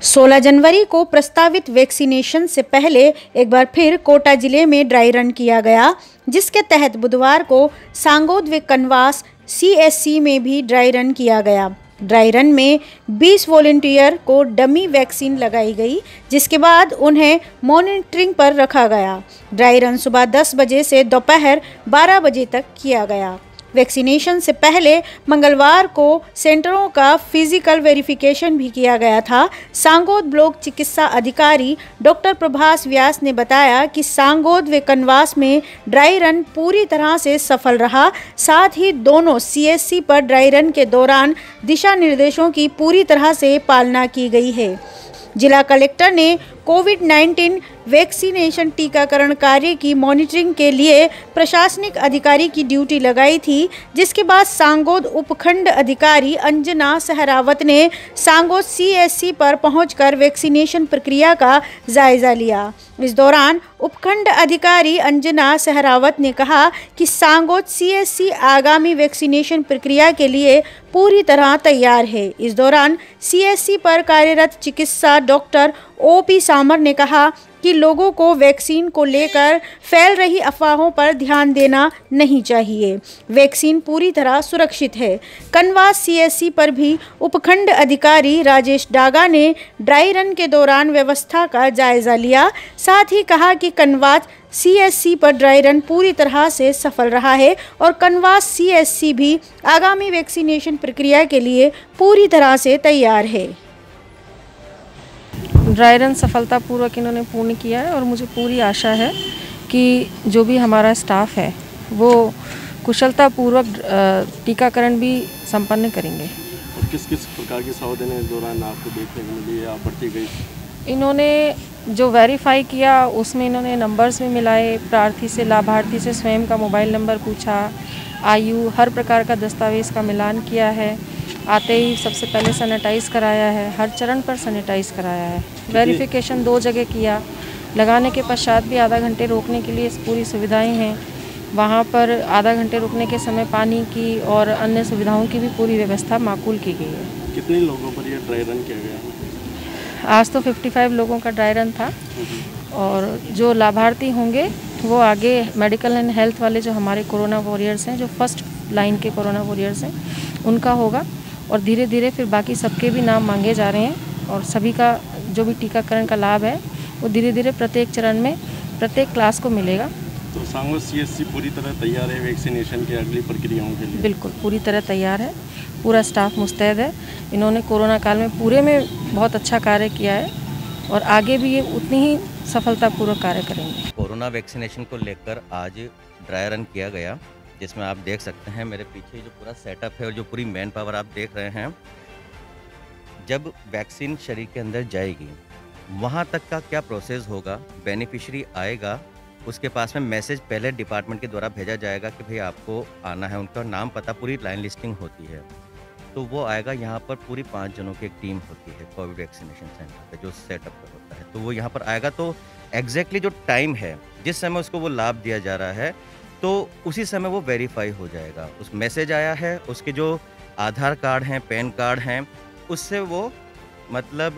16 जनवरी को प्रस्तावित वैक्सीनेशन से पहले एक बार फिर कोटा जिले में ड्राई रन किया गया, जिसके तहत बुधवार को सांगोद व कनवास CSC में भी ड्राई रन किया गया। ड्राई रन में 20 वॉलंटियर को डमी वैक्सीन लगाई गई, जिसके बाद उन्हें मॉनिटरिंग पर रखा गया। ड्राई रन सुबह 10 बजे से दोपहर 12 बजे तक किया गया। वैक्सीनेशन से पहले मंगलवार को सेंटरों का फिजिकल वेरिफिकेशन भी किया गया था। सांगोद ब्लॉक चिकित्सा अधिकारी डॉक्टर प्रभास व्यास ने बताया कि सांगोद व कनवास में ड्राई रन पूरी तरह से सफल रहा। साथ ही दोनों CSC पर ड्राई रन के दौरान दिशा निर्देशों की पूरी तरह से पालना की गई है। जिला कलेक्टर ने कोविड-19 वैक्सीनेशन टीकाकरण कार्य की मॉनिटरिंग के लिए प्रशासनिक अधिकारी की ड्यूटी लगाई थी, जिसके बाद सांगोद उपखंड अधिकारी अंजना सहरावत ने सांगोद CSC पर पहुंचकर वैक्सीनेशन प्रक्रिया का जायजा लिया। इस दौरान उपखंड अधिकारी अंजना सहरावत ने कहा कि सांगोद CSC आगामी वैक्सीनेशन प्रक्रिया के लिए पूरी तरह तैयार है। इस दौरान CSC पर कार्यरत चिकित्सा डॉक्टर OP सामर ने कहा कि लोगों को वैक्सीन को लेकर फैल रही अफवाहों पर ध्यान देना नहीं चाहिए। वैक्सीन पूरी तरह सुरक्षित है। कनवास CSC पर भी उपखंड अधिकारी राजेश डागा ने ड्राई रन के दौरान व्यवस्था का जायजा लिया। साथ ही कहा कि कनवास CSC पर ड्राई रन पूरी तरह से सफल रहा है और कनवास CSC भी आगामी वैक्सीनेशन प्रक्रिया के लिए पूरी तरह से तैयार है। ड्राई रन सफलतापूर्वक इन्होंने पूर्ण किया है और मुझे पूरी आशा है कि जो भी हमारा स्टाफ है वो कुशलतापूर्वक टीकाकरण भी संपन्न करेंगे। और किस किस प्रकार की सावधानी इस दौरान आपको देखने को मिली या बरती गई? इन्होंने जो वेरीफाई किया उसमें इन्होंने नंबर्स में मिलाए, प्रार्थी से लाभार्थी से स्वयं का मोबाइल नंबर पूछा, आयु, हर प्रकार का दस्तावेज़ का मिलान किया है। आते ही सबसे पहले सैनिटाइज़ कराया है, हर चरण पर सैनिटाइज़ कराया है। वेरिफिकेशन 2 जगह किया। लगाने के पश्चात भी आधा घंटे रोकने के लिए पूरी सुविधाएं हैं। वहाँ पर आधा घंटे रुकने के समय पानी की और अन्य सुविधाओं की भी पूरी व्यवस्था माकूल की गई है। कितने लोगों पर यह ड्राई रन किया गया? आज तो 55 लोगों का ड्राई रन था और जो लाभार्थी होंगे वो आगे मेडिकल एंड हेल्थ वाले जो हमारे कोरोना वॉरियर्स हैं, जो फर्स्ट लाइन के कोरोना वॉरियर्स हैं, उनका होगा और धीरे धीरे फिर बाकी सबके भी नाम मांगे जा रहे हैं और सभी का जो भी टीकाकरण का लाभ है वो धीरे धीरे प्रत्येक चरण में प्रत्येक क्लास को मिलेगा। तो सांगोद CSC पूरी तरह तैयार है वैक्सीनेशन की अगली प्रक्रियाओं के लिए? बिल्कुल पूरी तरह तैयार है। पूरा स्टाफ मुस्तैद है। इन्होंने कोरोना काल में पूरे में बहुत अच्छा कार्य किया है और आगे भी ये उतनी ही सफलतापूर्वक कार्य करेंगे। कोरोना वैक्सीनेशन को लेकर आज ड्राई रन किया गया, जिसमें आप देख सकते हैं मेरे पीछे जो पूरा सेटअप है और जो पूरी मैन पावर आप देख रहे हैं। जब वैक्सीन शरीर के अंदर जाएगी वहाँ तक का क्या प्रोसेस होगा, बेनिफिशियरी आएगा, उसके पास में मैसेज पहले डिपार्टमेंट के द्वारा भेजा जाएगा कि भाई आपको आना है, उनका नाम पता पूरी लाइन लिस्टिंग होती है, तो वो आएगा। यहाँ पर पूरी 5 जनों की एक टीम होती है कोविड वैक्सीनेशन सेंटर पे जो सेटअप पर होता है, तो वो यहाँ पर आएगा। तो एग्जैक्टली जो टाइम है जिस समय उसको वो लाभ दिया जा रहा है तो उसी समय वो वेरीफाई हो जाएगा। उस मैसेज आया है, उसके जो आधार कार्ड हैं, पैन कार्ड हैं, उससे वो मतलब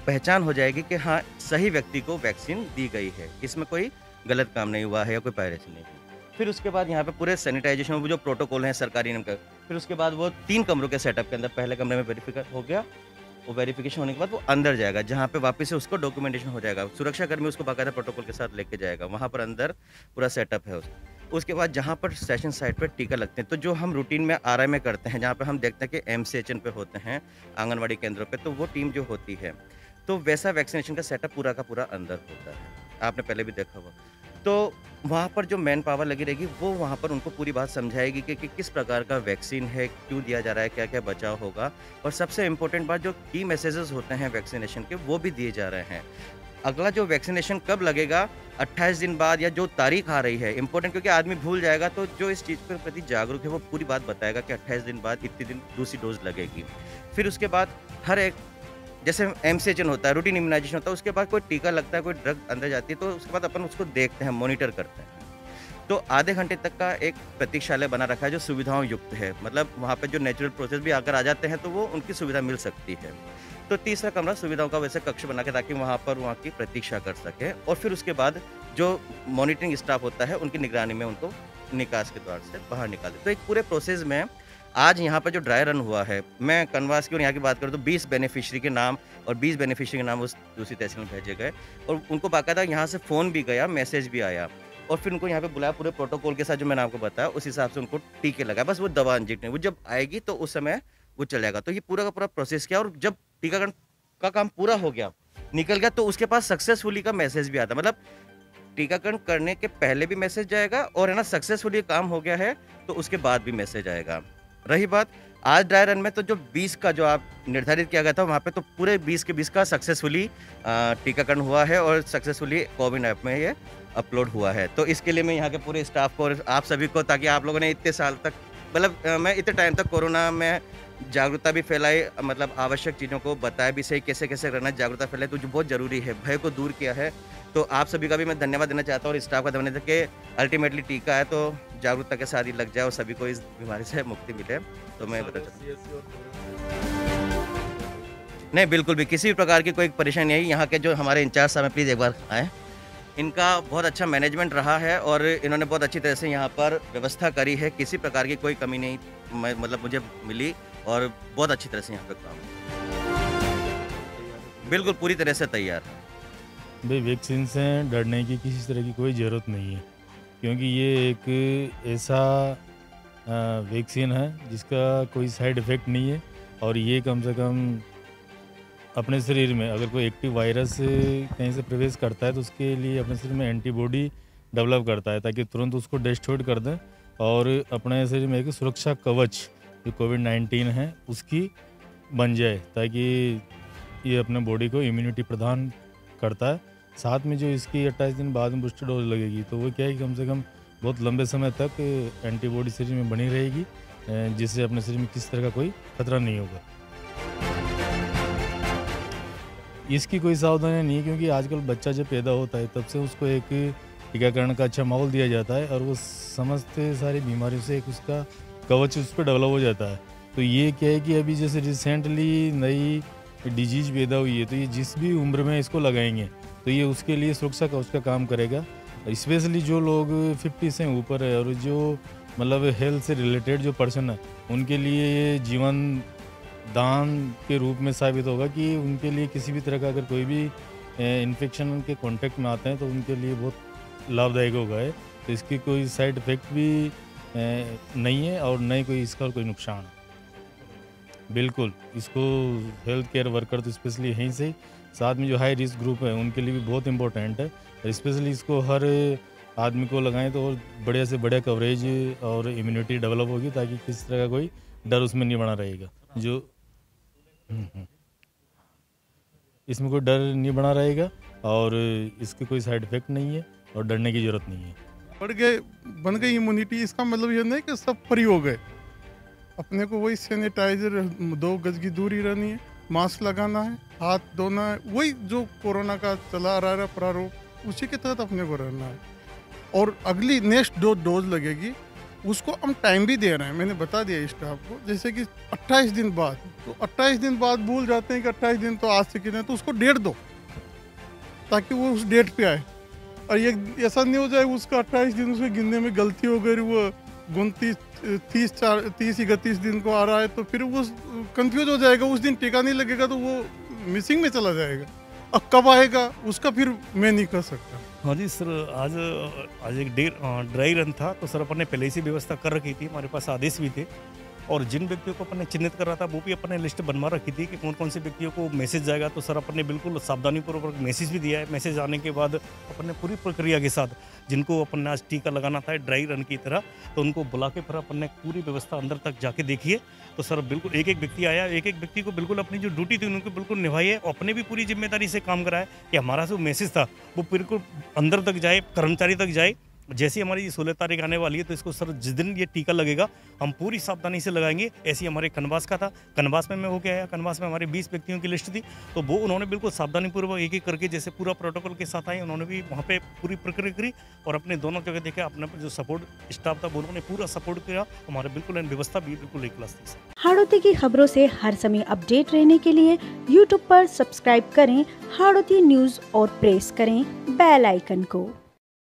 पहचान हो जाएगी कि हाँ सही व्यक्ति को वैक्सीन दी गई है, इसमें कोई गलत काम नहीं हुआ है या कोई पायरेसी नहीं हुई। फिर उसके बाद यहाँ पे पूरे सैनिटाइजेशन वो जो प्रोटोकॉल हैं सरकारी नियम का, फिर उसके बाद वो 3 कमरों के सेटअप के अंदर पहले कमरे में वेरिफिकेशन हो गया। वो वेरिफिकेशन होने के बाद वो अंदर जाएगा, जहाँ पे वापस से उसको डॉक्यूमेंटेशन हो जाएगा। सुरक्षा कर्मी उसको बाकायदा प्रोटोकॉल के साथ लेके जाएगा, वहाँ पर अंदर पूरा सेटअप है उसके बाद जहाँ पर सेशन साइट पर टीका लगते हैं, तो जो हम रूटीन में RI में करते हैं, जहाँ पर हम देखते हैं कि MCHN पे होते हैं आंगनवाड़ी केंद्रों पे, तो वो टीम जो होती है तो वैसा वैक्सीनेशन का सेटअप पूरा का पूरा अंदर होता है। आपने पहले भी देखा हुआ। तो वहाँ पर जो मैन पावर लगी रहेगी वो वहाँ पर उनको पूरी बात समझाएगी कि किस प्रकार का वैक्सीन है, क्यों दिया जा रहा है, क्या क्या बचाव होगा, और सबसे इम्पोर्टेंट बात जो की मैसेजेस होते हैं वैक्सीनेशन के वो भी दिए जा रहे हैं। अगला जो वैक्सीनेशन कब लगेगा, 28 दिन बाद या जो तारीख आ रही है इम्पोर्टेंट, क्योंकि आदमी भूल जाएगा, तो जो इस चीज़ के प्रति जागरूक है वो पूरी बात बताएगा कि 28 दिन बाद इतने दिन दूसरी डोज लगेगी। फिर उसके बाद हर एक जैसे MCHN होता है, रूटीन इम्यूनाइजेशन होता है, उसके बाद कोई टीका लगता है, कोई ड्रग अंदर जाती है, तो उसके बाद अपन उसको देखते हैं, मॉनिटर करते हैं। तो आधे घंटे तक का एक प्रतीक्षालय बना रखा है जो सुविधाओं युक्त है, मतलब वहाँ पे जो नेचुरल प्रोसेस भी अगर आ जाते हैं तो वो उनकी सुविधा मिल सकती है। तो तीसरा कमरा सुविधाओं का वैसे कक्ष बना के ताकि वहाँ पर वहाँ की प्रतीक्षा कर सकें और फिर उसके बाद जो मॉनिटरिंग स्टाफ होता है उनकी निगरानी में उनको निकास के द्वार से बाहर निकाल दें। तो एक पूरे प्रोसेस में आज यहाँ पर जो ड्राई रन हुआ है, मैं कनवास की और यहाँ की बात करूँ तो 20 बेनिफिशियरी के नाम और 20 बेनिफिशियरी के नाम उस दूसरी तहसील में भेजे गए और उनको बाकायदा यहाँ से फ़ोन भी गया, मैसेज भी आया और फिर उनको यहाँ पे बुलाया पूरे प्रोटोकॉल के साथ जो मैंने आपको बताया उस हिसाब से उनको टीके लगाया। बस वो दवा इंजेक्ट, वो जब आएगी तो उस समय वो चलेगा। तो ये पूरा का पूरा प्रोसेस किया और जब टीकाकरण का काम पूरा हो गया, निकल गया, तो उसके पास सक्सेसफुली का मैसेज भी आता। मतलब टीकाकरण करने के पहले भी मैसेज जाएगा और है ना सक्सेसफुली काम हो गया है तो उसके बाद भी मैसेज आएगा। रही बात आज ड्राई रन में, तो जो 20 का जो आप निर्धारित किया गया था वहाँ पे तो पूरे 20 के 20 का सक्सेसफुली टीकाकरण हुआ है और सक्सेसफुली कोविन ऐप में ये अपलोड हुआ है। तो इसके लिए मैं यहाँ के पूरे स्टाफ को और आप सभी को, ताकि आप लोगों ने इतने साल तक, मतलब मैं इतने टाइम तक कोरोना में जागरूकता भी फैलाई, मतलब आवश्यक चीज़ों को बताया भी सही कैसे कैसे रहना, जागरूकता फैलाई, तो जो बहुत ज़रूरी है, भय को दूर किया है। तो आप सभी का भी मैं धन्यवाद देना चाहता हूँ और स्टाफ का धन्यवाद देना कि अल्टीमेटली टीका है तो जागरूकता के साथ ही लग जाए और सभी को इस बीमारी से मुक्ति मिले। तो मैं बता चाहता हूँ नहीं, बिल्कुल भी किसी भी प्रकार की कोई परेशानी नहीं। यहाँ के जो हमारे इंचार्ज साहब हैं, प्लीज़ एक बार आएँ। इनका बहुत अच्छा मैनेजमेंट रहा है और इन्होंने बहुत अच्छी तरह से यहाँ पर व्यवस्था करी है, किसी प्रकार की कोई कमी नहीं मतलब मुझे मिली और बहुत अच्छी तरह से यहाँ पे काम बिल्कुल पूरी तरह से तैयार है। भाई वैक्सीन से डरने की किसी तरह की कोई ज़रूरत नहीं है, क्योंकि ये एक ऐसा वैक्सीन है जिसका कोई साइड इफ़ेक्ट नहीं है और ये कम से कम अपने शरीर में अगर कोई एक्टिव वायरस कहीं से प्रवेश करता है तो उसके लिए अपने शरीर में एंटीबॉडी डेवलप करता है ताकि तुरंत उसको डिस्ट्रॉय कर दें और अपने शरीर में एक सुरक्षा कवच जो कोविड-19 है उसकी बन जाए, ताकि ये अपने बॉडी को इम्यूनिटी प्रदान करता है। साथ में जो इसकी 28 दिन बाद में बूस्टर डोज लगेगी तो वो क्या है कि कम से कम बहुत लंबे समय तक एंटीबॉडी शरीर में बनी रहेगी, जिससे अपने शरीर में किसी तरह का कोई खतरा नहीं होगा। इसकी कोई सावधानी नहीं है, क्योंकि आजकल बच्चा जब पैदा होता है तब से उसको एक टीकाकरण का अच्छा माहौल दिया जाता है और वो समस्त सारी बीमारियों से एक उसका कवच उस पर डेवलप हो जाता है। तो ये क्या है कि अभी जैसे रिसेंटली नई डिजीज पैदा हुई है तो ये जिस भी उम्र में इसको लगाएंगे तो ये उसके लिए सुरक्षा कवच का काम करेगा। स्पेशली जो लोग 50 से ऊपर है और जो मतलब हेल्थ से रिलेटेड जो पर्सन है उनके लिए ये जीवन दान के रूप में साबित होगा कि उनके लिए किसी भी तरह का अगर कोई भी इन्फेक्शन उनके कांटेक्ट में आते हैं तो उनके लिए बहुत लाभदायक होगा है। तो इसकी कोई साइड इफ़ेक्ट भी नहीं है और न ही कोई इसका कोई नुकसान है। बिल्कुल इसको हेल्थ केयर वर्कर तो स्पेशली यहीं से, साथ में जो हाई रिस्क ग्रुप है उनके लिए भी बहुत इंपॉर्टेंट है। स्पेशली इसको हर आदमी को लगाएं तो और बढ़िया से बढ़िया कवरेज और इम्यूनिटी डेवलप होगी ताकि किसी तरह का कोई डर उसमें नहीं बना रहेगा। जो इसमें कोई डर नहीं बना रहेगा और इसके कोई साइड इफ़ेक्ट नहीं है और डरने की ज़रूरत नहीं है। बन गई इम्यूनिटी, इसका मतलब ये नहीं कि सब फ्री हो गए। अपने को वही सैनिटाइजर 2 गज की दूरी रहनी है, मास्क लगाना है, हाथ धोना है, वही जो कोरोना का चला आ रहा है प्रारूप उसी के तहत अपने को रहना है। और अगली नेक्स्ट डोज लगेगी उसको हम टाइम भी दे रहे हैं, मैंने बता दिया स्टाफ को, जैसे कि 28 दिन बाद, तो 28 दिन बाद भूल जाते हैं कि 28 दिन तो आज से कितने, तो उसको डेट दो ताकि वो उस डेट पे आए। और ये ऐसा नहीं हो जाए उसका 28 दिन उसके गिनने में गलती हो गई, वो 30 दिन को आ रहा है तो फिर वो कंफ्यूज हो जाएगा, उस दिन टीका नहीं लगेगा तो वो मिसिंग में चला जाएगा। अब कब आएगा उसका फिर मैं नहीं कर सकता। हाँ जी सर, आज एक ड्राई रन था तो सर अपन ने पहले से व्यवस्था कर रखी थी, हमारे पास आदेश भी थे और जिन व्यक्तियों को अपन ने चिन्हित कर रहा था वो भी अपन ने लिस्ट बनवा रखी थी कि कौन कौन से व्यक्तियों को मैसेज जाएगा। तो सर अपन ने बिल्कुल सावधानीपूर्वक मैसेज भी दिया है। मैसेज आने के बाद अपन ने पूरी प्रक्रिया के साथ जिनको अपन ने आज टीका लगाना था ड्राई रन की तरह, तो उनको बुला के फिर अपन ने पूरी व्यवस्था अंदर तक जाके देखी है। तो सर बिल्कुल एक एक व्यक्ति आया, एक एक व्यक्ति को बिल्कुल अपनी जो ड्यूटी थी उनको बिल्कुल निभाई है। अपने भी पूरी जिम्मेदारी से काम करा है कि हमारा जो मैसेज था वो बिल्कुल अंदर तक जाए, कर्मचारी तक जाए जैसी हमारी ये 16 तारीख आने वाली है तो इसको सर जिस दिन ये टीका लगेगा हम पूरी सावधानी से लगाएंगे। ऐसी हमारे कनवास का था, कनवास में मैं होके आया, कनवास में हमारे 20 व्यक्तियों की लिस्ट थी, तो वो उन्होंने बिल्कुल सावधानीपूर्वक एक एक करके जैसे पूरा प्रोटोकॉल के साथ आए, उन्होंने भी वहाँ पे पूरी प्रक्रिया करी और अपने दोनों जगह देखे अपने जो सपोर्ट स्टाफ था वो उन्होंने पूरा सपोर्ट किया। हमारे बिल्कुल व्यवस्था भी बिल्कुल एक क्लास थी। हाड़ौती की खबरों से हर समय अपडेट रहने के लिए YouTube पर सब्सक्राइब करें हाड़ौती न्यूज़ और प्रेस करें बेल आइकन को।